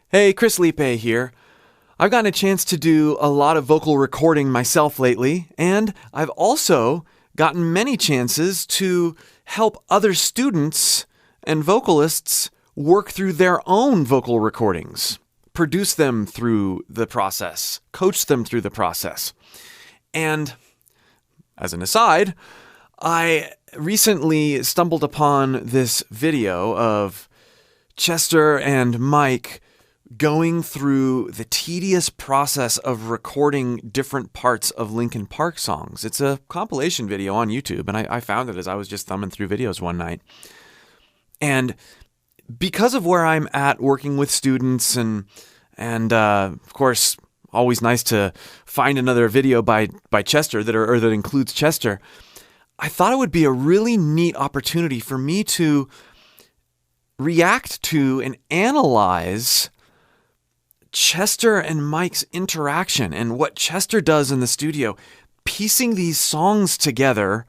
Hey, Chris Liepe here. I've gotten a chance to do a lot of vocal recording myself lately, and I've also gotten many chances to help other students and vocalists work through their own vocal recordings, produce them through the process, coach them through the process. And as an aside, I recently stumbled upon this video of Chester and Mike going through the tedious process of recording different parts of Linkin Park songs. It's a compilation video on YouTube, and I found it as I was just thumbing through videos one night. And because of where I'm at working with students and of course, always nice to find another video by Chester that includes Chester, I thought it would be a really neat opportunity for me to react to and analyze Chester and Mike's interaction and what Chester does in the studio, piecing these songs together,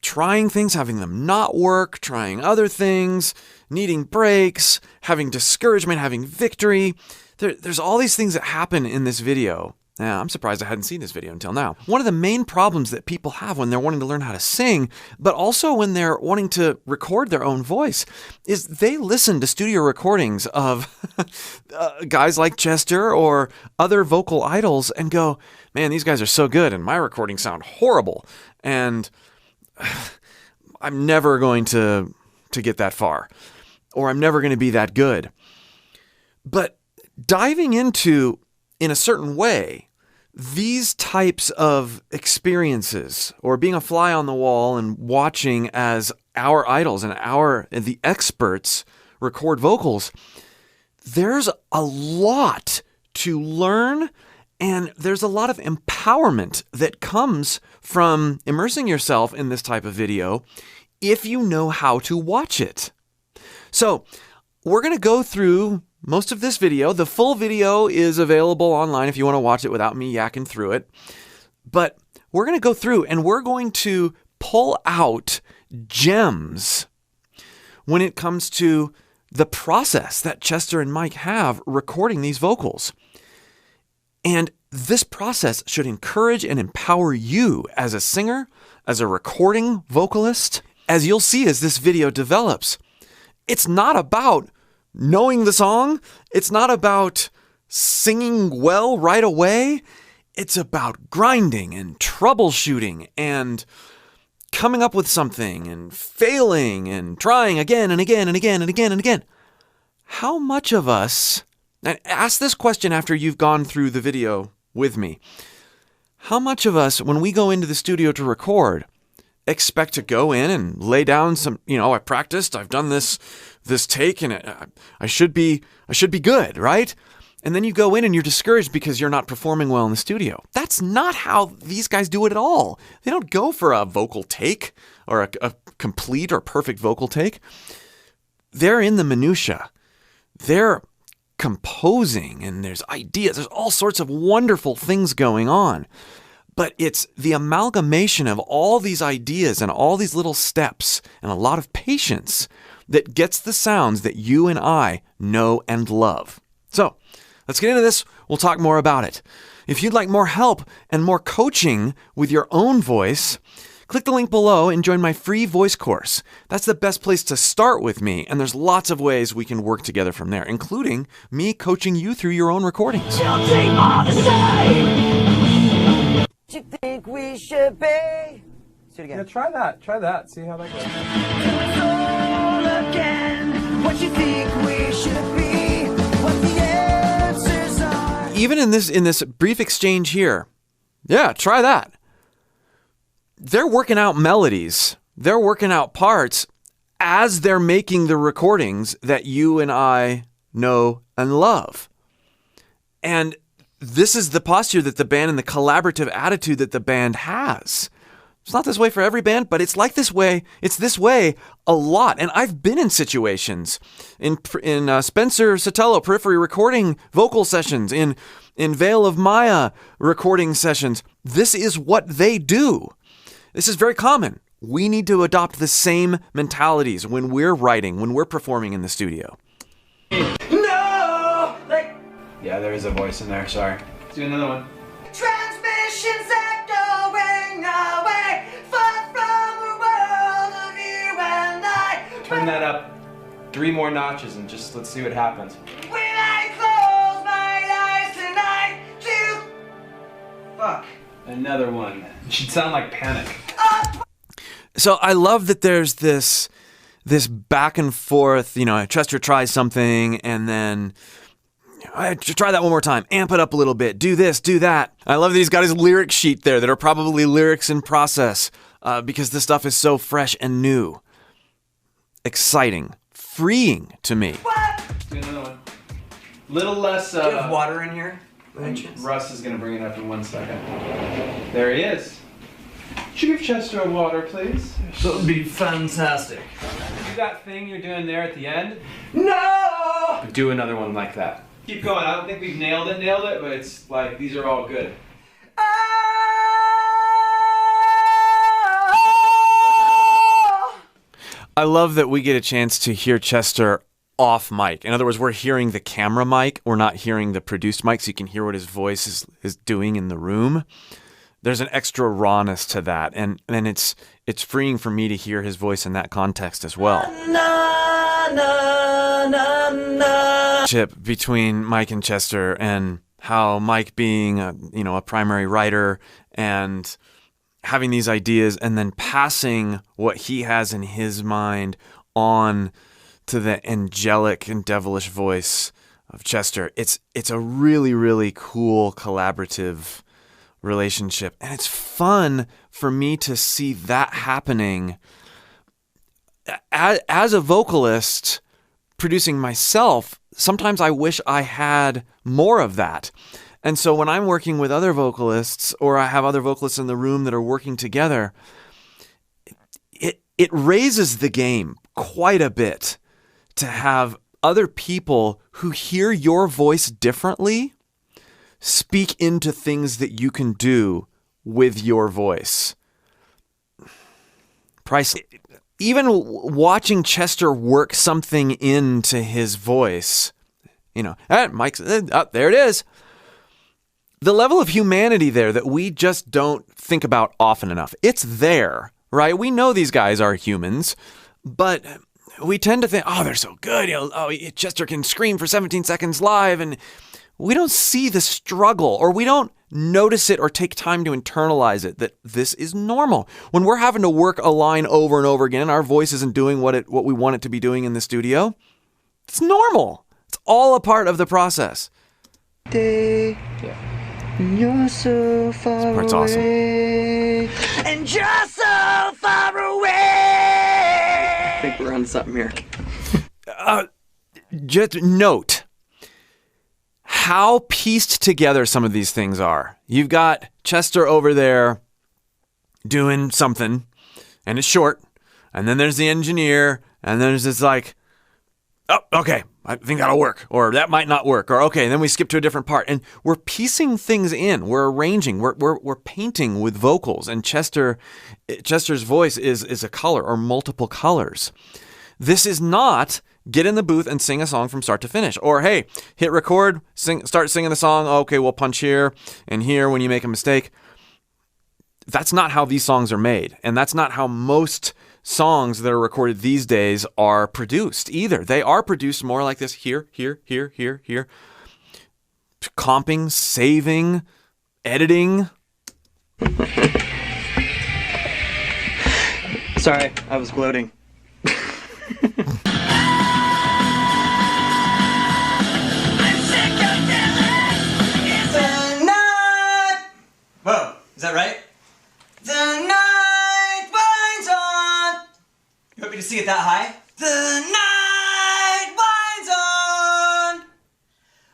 trying things, having them not work, trying other things, needing breaks, having discouragement, having victory. There's all these things that happen in this video. Now, I'm surprised I hadn't seen this video until now. One of the main problems that people have when they're wanting to learn how to sing, but also when they're wanting to record their own voice, is they listen to studio recordings of guys like Chester or other vocal idols and go, man, these guys are so good and my recordings sound horrible. And I'm never going to get that far, or I'm never going to be that good. But diving into, in a certain way, these types of experiences, or being a fly on the wall and watching as our idols and the experts record vocals, there's a lot to learn, and there's a lot of empowerment that comes from immersing yourself in this type of video if you know how to watch it. So we're going to go through most of this video. The full video is available online if you want to watch it without me yakking through it. But we're going to go through and we're going to pull out gems when it comes to the process that Chester and Mike have recording these vocals. And this process should encourage and empower you as a singer, as a recording vocalist. As you'll see as this video develops, it's not about knowing the song. It's not about singing well right away. It's about grinding and troubleshooting and coming up with something and failing and trying again and again and again and again and again. How much of us, and ask this question after you've gone through the video with me, how much of us, when we go into the studio to record, expect to go in and lay down some, I practiced, I've done this take, and I should be good, right? And then you go in and you're discouraged because you're not performing well in the studio. That's not how these guys do it at all. They don't go for a vocal take or a complete or perfect vocal take. They're in the minutia. They're composing, and there's ideas. There's all sorts of wonderful things going on. But it's the amalgamation of all these ideas and all these little steps and a lot of patience that gets the sounds that you and I know and love. So let's get into this. We'll talk more about it. If you'd like more help and more coaching with your own voice, click the link below and join my free voice course. That's the best place to start with me, and there's lots of ways we can work together from there, including me coaching you through your own recordings. You think we should be? Do it again. Yeah, try that. See how that goes. Again, what you think we should be? What the answers are? Even in this brief exchange here, yeah, try that. They're working out melodies. They're working out parts as they're making the recordings that you and I know and love. And this is the posture that the band and the collaborative attitude that the band has. It's not this way for every band, but it's like this way. It's this way a lot. And I've been in situations in Spencer Sotelo Periphery recording vocal sessions, in Veil of Maya recording sessions. This is what they do. This is very common. We need to adopt the same mentalities when we're writing, when we're performing in the studio. No! Yeah, there is a voice in there, sorry. Let's do another one. Transmissions echoing away, far from a world of you and I. Turn that up 3 more notches and just let's see what happens. When I close my eyes tonight to... Fuck. Another one. It should sound like Panic. So I love that there's this back and forth, Chester tries something and then try that one more time, amp it up a little bit, do this, do that. I love that he's got his lyric sheet there that are probably lyrics in process because this stuff is so fresh and new. Exciting, freeing to me. Let's do another one. Little less... Do you have water in here? Russ is gonna bring it up in 1 second. There he is. Could you give Chester a water, please? That would be fantastic. Do that thing you're doing there at the end. No! Do another one like that. Keep going. I don't think we've nailed it, but it's like, these are all good. I love that we get a chance to hear Chester off mic. In other words, we're hearing the camera mic. We're not hearing the produced mic, so you can hear what his voice is doing in the room. There's an extra rawness to that, and it's freeing for me to hear his voice in that context as well. Between Mike and Chester, and how Mike being a primary writer and having these ideas and then passing what he has in his mind on to the angelic and devilish voice of Chester. It's a really, really cool collaborative relationship. And it's fun for me to see that happening as a vocalist producing myself. Sometimes I wish I had more of that. And so when I'm working with other vocalists, or I have other vocalists in the room that are working together, it raises the game quite a bit to have other people who hear your voice differently speak into things that you can do with your voice. Priceless. Even watching Chester work something into his voice, Mike's, there it is. The level of humanity there that we just don't think about often enough. It's there, right? We know these guys are humans, but we tend to think, oh, they're so good. Chester can scream for 17 seconds live, and we don't see the struggle, or we don't notice it or take time to internalize it, that this is normal. When we're having to work a line over and over again, our voice isn't doing what we want it to be doing in the studio. It's normal. It's all a part of the process. You're so far This part's awesome. away, and you're so far away. I think we're on something here. Just note how pieced together some of these things are. You've got Chester over there doing something, and it's short, and then there's the engineer, and then there's this like, oh, okay, I think that'll work, or that might not work, or okay, and then we skip to a different part, and we're piecing things in, we're arranging, we're painting with vocals, and Chester's voice is a color or multiple colors. This is not get in the booth and sing a song from start to finish, or hey, hit record, start singing the song. Okay, we'll punch here and here when you make a mistake. That's not how these songs are made, and that's not how most songs that are recorded these days are produced either. They are produced more like this: here, here, here, here, here. Comping, saving, editing. Sorry, I was gloating. Whoa, is that right? The night winds on. You want me to sing it that high? The night winds on.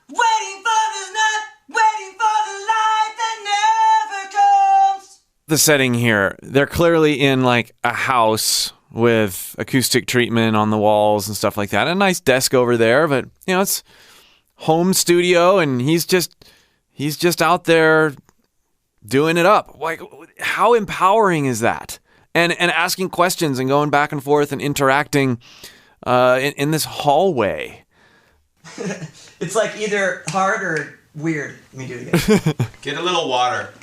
Waiting for the night, waiting for the light that never comes. The setting here, they're clearly in like a house with acoustic treatment on the walls and stuff like that. A nice desk over there, but it's home studio, and he's just out there doing it up. Like, how empowering is that? And asking questions and going back and forth and interacting in this hallway. It's like either hard or weird. Let me do it again. Get a little water.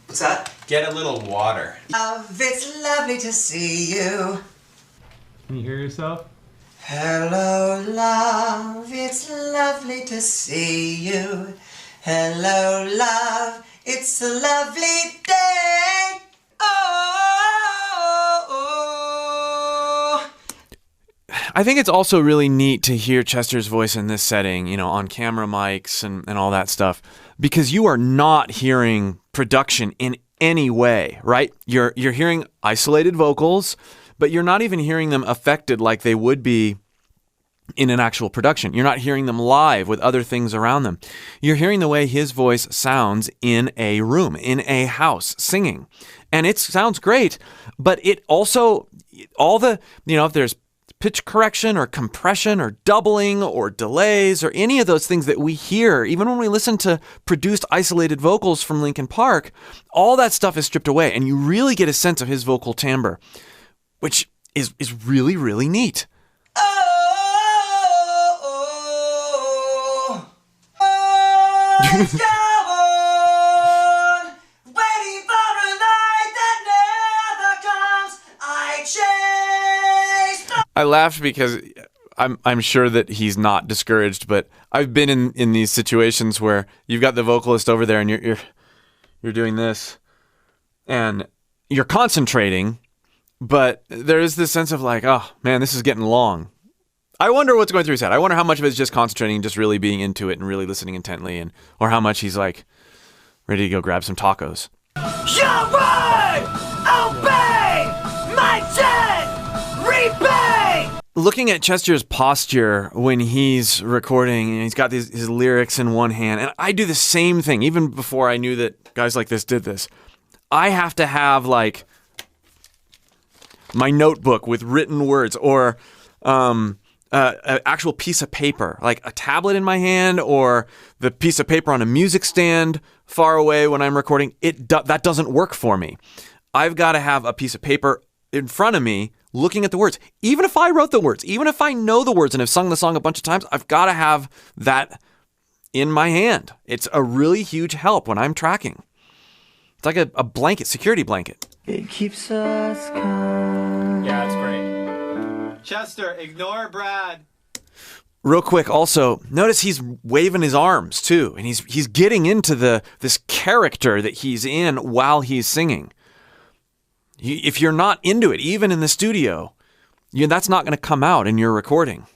What's that? Get a little water. Love, it's lovely to see you. Can you hear yourself? Hello, love, it's lovely to see you. Hello, love, it's a lovely day. Oh. I think it's also really neat to hear Chester's voice in this setting, you know, on camera mics and all that stuff, because you are not hearing production in any way, right? You're hearing isolated vocals, but you're not even hearing them affected like they would be in an actual production. You're not hearing them live with other things around them. You're hearing the way his voice sounds in a room, in a house, singing. And it sounds great, but it also, all the, you know, if there's pitch correction or compression or doubling or delays or any of those things that we hear, even when we listen to produced isolated vocals from Linkin Park, all that stuff is stripped away and you really get a sense of his vocal timbre, which is really, really neat. It's gone, waiting for a night that never comes. I chase. I laughed because I'm sure that he's not discouraged, but I've been in these situations where you've got the vocalist over there and you're doing this and you're concentrating, but there is this sense of like, oh man, this is getting long. I wonder what's going through his head. I wonder how much of it is just concentrating and just really being into it and really listening intently, and or how much he's like ready to go grab some tacos. Your word, obey, my debt, repay. Looking at Chester's posture when he's recording, and he's got his lyrics in one hand, and I do the same thing even before I knew that guys like this did this. I have to have like my notebook with written words or an actual piece of paper, like a tablet in my hand or the piece of paper on a music stand far away when I'm recording. That doesn't work for me. I've got to have a piece of paper in front of me looking at the words. Even if I wrote the words, even if I know the words and have sung the song a bunch of times, I've got to have that in my hand. It's a really huge help when I'm tracking. It's like a blanket, security blanket. It keeps us calm. Yeah, it's great. Chester, ignore Brad. Real quick, also, notice he's waving his arms too, and he's getting into this character that he's in while he's singing. If you're not into it, even in the studio, that's not going to come out in your recording.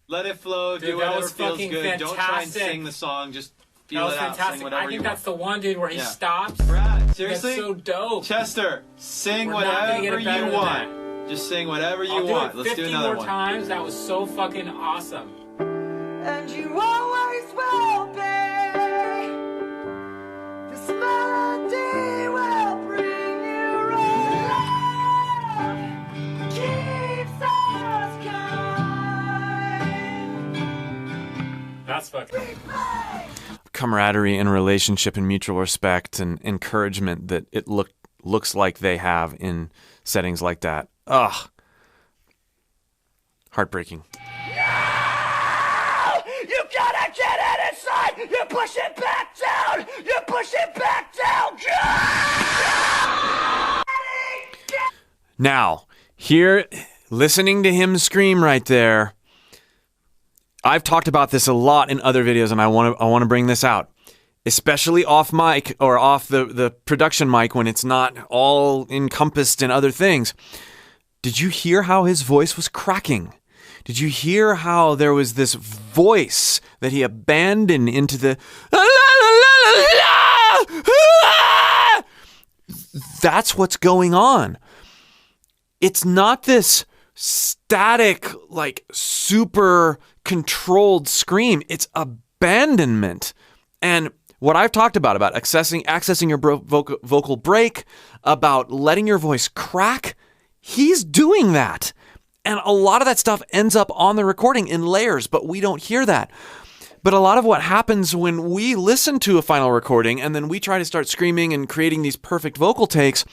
Let it flow. Dude, do that whatever was feels fucking good. fantastic. Don't try and sing the song. Just feel That was it out. Sing fantastic. whatever I think you that's want. the one, dude, where he Yeah. stops. Brad, seriously? That's so dope. Chester, sing We're not gonna get whatever it better you than want. Just sing whatever you I'll do want. it Let's 50 do another more one. times. That was so fucking awesome. And you always will be. This melody will bring you love. Keeps us kind. That's fucking. Camaraderie and relationship and mutual respect and encouragement that it looks like they have in settings like that. Ugh. Heartbreaking. You gotta get it inside! You push it back down! You push it back down! Now, here, listening to him scream right there, I've talked about this a lot in other videos, and I want to bring this out, especially off mic or off the production mic when it's not all encompassed in other things. Did you hear how his voice was cracking? Did you hear how there was this voice that he abandoned into the That's what's going on. It's not this static, like super controlled scream. It's abandonment. And what I've talked about accessing your vocal break, about letting your voice crack, he's doing that. And a lot of that stuff ends up on the recording in layers, but we don't hear that. But a lot of what happens when we listen to a final recording and then we try to start screaming and creating these perfect vocal takes,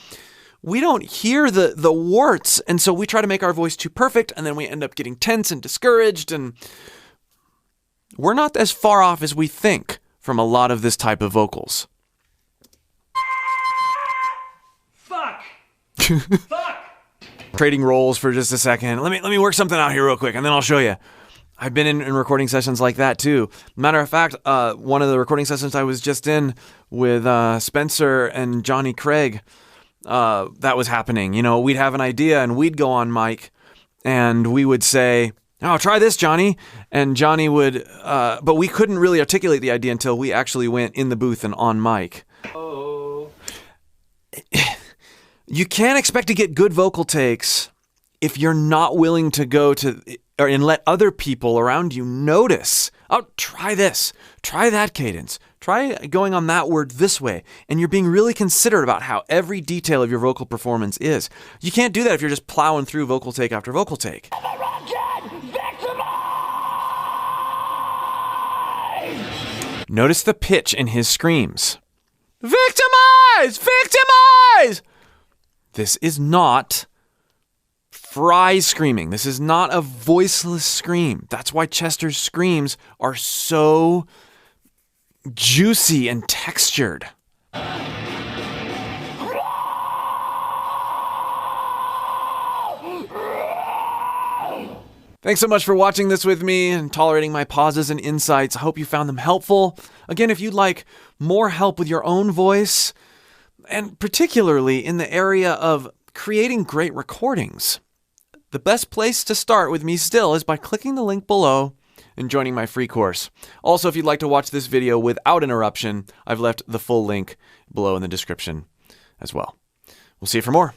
we don't hear the warts, and so we try to make our voice too perfect, and then we end up getting tense and discouraged, and we're not as far off as we think from a lot of this type of vocals. Fuck! Fuck! Trading roles for just a second. Let me work something out here real quick, and then I'll show you. I've been in recording sessions like that too. Matter of fact, one of the recording sessions I was just in with Spencer and Johnny Craig, that was happening. You know, we'd have an idea and we'd go on mic and we would say, "Oh, try this, Johnny." And Johnny would, but we couldn't really articulate the idea until we actually went in the booth and on mic. Oh. You can't expect to get good vocal takes if you're not willing to go to and let other people around you notice. Oh, try this. Try that cadence. Try going on that word this way. And you're being really considerate about how every detail of your vocal performance is. You can't do that if you're just plowing through vocal take after vocal take. Notice the pitch in his screams. Victimize! Victimize! This is not Fry screaming. This is not a voiceless scream. That's why Chester's screams are so juicy and textured. Thanks so much for watching this with me and tolerating my pauses and insights. I hope you found them helpful. Again, if you'd like more help with your own voice, and particularly in the area of creating great recordings, the best place to start with me still is by clicking the link below and joining my free course. Also, if you'd like to watch this video without interruption, I've left the full link below in the description as well. We'll see you for more.